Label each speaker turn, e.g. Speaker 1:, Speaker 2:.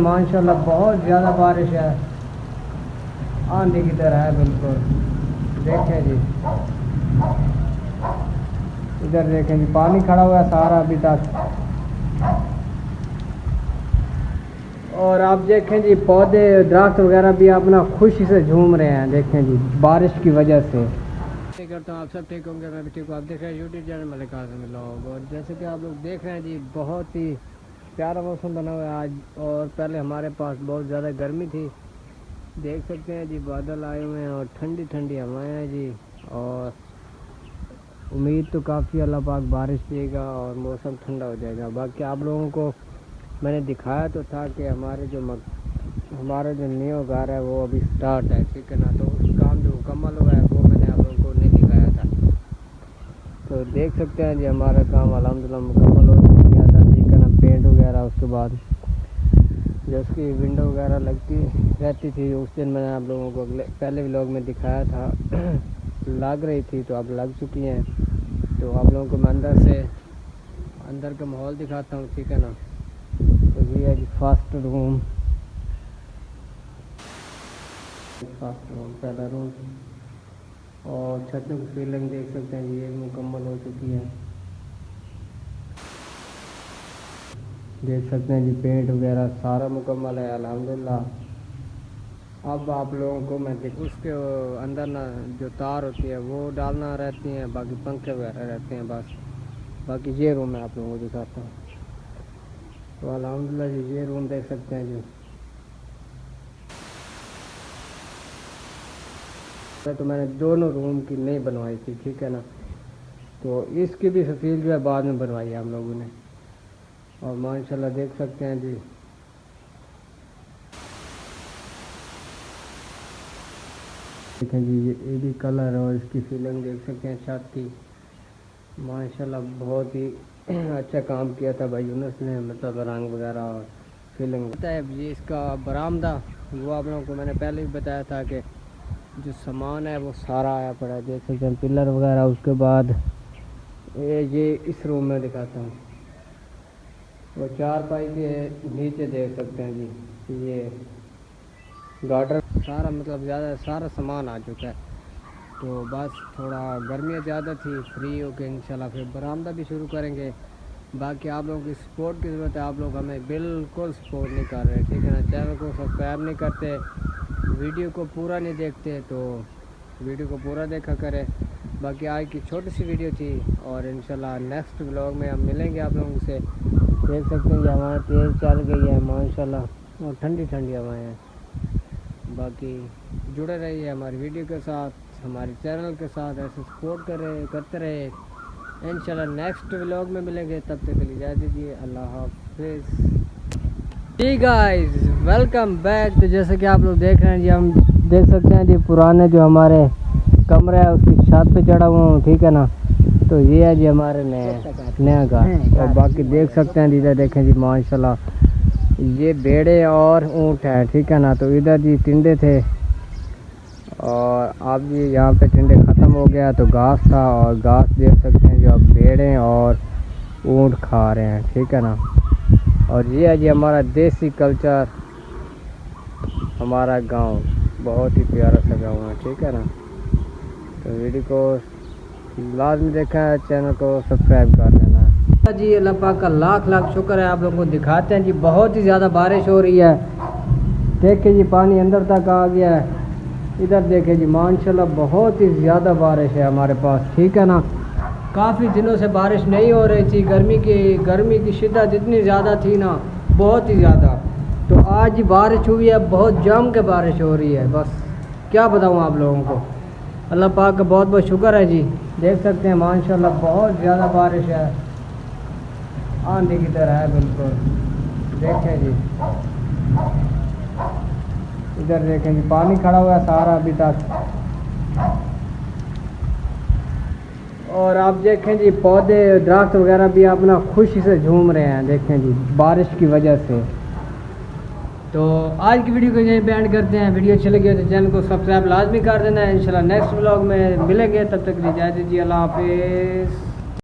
Speaker 1: माशाल्लाह बहुत ज़्यादा बारिश है, आंधी की तरह है बिल्कुल। देखें जी, इधर देखें जी, पानी खड़ा हुआ है सारा अभी तक। और आप देखें जी, पौधे दरख्त वगैरह भी अपना खुशी से झूम रहे हैं, देखें जी, बारिश की वजह से। करता हूँ आप सब ठीक होंगे, मैं भी ठीक हूँ। आप देख रहे हैं यूट्यूब चैनल मलिक आज़म व्लॉग। और जैसे कि आप लोग देख रहे हैं जी, बहुत ही प्यारा मौसम बना हुआ है आज। और पहले हमारे पास बहुत ज़्यादा गर्मी थी, देख सकते हैं जी, बादल आए हुए हैं और ठंडी ठंडी हवाएं हैं जी। और उम्मीद तो काफ़ी अल्लाह पाक बारिश देगा और मौसम ठंडा हो जाएगा। बाकी आप लोगों को मैंने दिखाया तो था कि हमारा जो न्यू घर है वो अभी स्टार्ट है, ठीक है ना। तो उस काम जो मुकम्मल हुआ है वो मैंने आप लोगों को नहीं दिखाया था। तो देख सकते हैं जी, हमारा काम अल्हम्दुलिल्लाह मुकम्मल हो गया था, ठीक है ना। पेंट वगैरह, उसके बाद जो उसकी विंडो वगैरह लगती रहती थी, उस दिन मैंने आप लोगों को पहले व्लॉग में दिखाया था। लग रही थी तो अब लग चुकी हैं। तो आप लोगों को मैं अंदर का माहौल दिखाता हूँ, ठीक है ना। तो ये है जी फर्स्ट रूम, पहला रूम। और छतों की फीलिंग देख सकते हैं, ये मुकम्मल हो चुकी है। देख सकते हैं जी, पेंट वगैरह सारा मुकम्मल है अल्हम्दुलिल्लाह। अब आप लोगों को मैं उसके अंदर ना जो तार होती है वो डालना रहती हैं, बाकी पंखे वगैरह रहते हैं बस। बाकी ये रूम मैं आप लोगों को दिखाता हूँ। तो अल्हम्दुलिल्लाह जी, ये रूम देख सकते हैं जी। तो मैंने दोनों रूम की नहीं बनवाई थी, ठीक है ना। तो इसकी भी सफील जो है बाद में बनवाई है हम लोगों ने। और माशाल्लाह देख सकते हैं जी, देखें जी, ये भी कलर और इसकी फीलिंग देख सकते हैं छत की। माशाल्लाह बहुत ही अच्छा काम किया था भाई यूनुस ने, मतलब रंग वगैरह और फीलिंग। पता है ये इसका बरामदा, वो आप लोगों को मैंने पहले भी बताया था कि जो सामान है वो सारा आया पड़ा है, देख सकते हैं पिलर वगैरह। उसके बाद ये इस रूम में दिखाता हूँ, वो चारपाई के नीचे देख सकते हैं जी, ये गार्डर सारा, मतलब ज़्यादा सारा सामान आ चुका है। तो बस थोड़ा गर्मियाँ ज़्यादा थी, फ्री होके इंशाल्लाह फिर बरामदा भी शुरू करेंगे। बाकी आप लोगों की सपोर्ट की ज़रूरत है, आप लोग हमें बिल्कुल सपोर्ट नहीं कर रहे, ठीक है ना। चैनल को सब्सक्राइब नहीं करते, वीडियो को पूरा नहीं देखते, तो वीडियो को पूरा देखा करें। बाकी आज की छोटी सी वीडियो थी, और इंशाल्लाह नेक्स्ट व्लॉग में हम मिलेंगे आप लोगों से। देख सकते हैं कि हमारे तेज़ चल गई है माशाल्लाह, और ठंडी ठंडी हवाएँ हैं। बाकी जुड़े रहिए हमारी वीडियो के साथ, हमारे चैनल के साथ, ऐसे सपोर्ट करते रहे। इंशाल्लाह नेक्स्ट व्लॉग में मिलेंगे, तब तक के लिए इजाज़त दीजिए, अल्लाह हाफिज़। जी गाइस, वेलकम बैक। तो जैसे कि आप लोग देख रहे हैं जी, हम देख सकते हैं जी, पुराने जो हमारे कमरे है उसकी छत पे चढ़ा हुआ हूँ, ठीक है ना। तो ये है जी हमारे नया घर। और बाकी देख सकते हैं इधर देखें जी, माशाल्लाह ये भेड़े और ऊँट है, ठीक है ना। तो इधर जी टिंडे थे, और अब ये यहाँ पे टिंडे ख़त्म हो गया तो घास था, और घास देख सकते हैं जो अब भेड़े और ऊँट खा रहे हैं, ठीक है ना। और ये है जी हमारा देसी कल्चर, हमारा गांव बहुत ही प्यारा सा गांव है, ठीक है ना। तो वीडियो को लाजमी देखा है, चैनल को सब्सक्राइब कर लेना जी। अल्लाह पाक का लाख लाख शुक्र है। आप लोगों को दिखाते हैं जी, बहुत ही ज़्यादा बारिश हो रही है, देखें जी, पानी अंदर तक आ गया है। इधर देखें जी, माशाल्लाह बहुत ही ज़्यादा बारिश है हमारे पास, ठीक है ना। काफ़ी दिनों से बारिश नहीं हो रही थी, गर्मी की शिद्दत इतनी ज़्यादा थी ना, बहुत ही ज़्यादा। तो आज बारिश हुई है, बहुत जम के बारिश हो रही है, बस क्या बताऊँ आप लोगों को। अल्लाह पाक का बहुत बहुत शुक्र है जी। देख सकते हैं माशाल्लाह बहुत ज़्यादा बारिश है, आंधी की तरह है बिल्कुल। देखें जी, इधर देखें जी, पानी खड़ा हुआ है सारा अभी तक। और आप देखें जी, पौधे दरख्त वगैरह भी अपना खुशी से झूम रहे हैं, देखें जी, बारिश की वजह से। तो आज की वीडियो को यहीं पे एंड करते हैं। वीडियो अच्छी लगी तो चैनल को सब्सक्राइब लाजमी कर देना है। इंशाल्लाह नेक्स्ट व्लॉग में मिलेंगे, तब तक के लिए इजाज़त दीजिए, अल्लाह हाफिज़।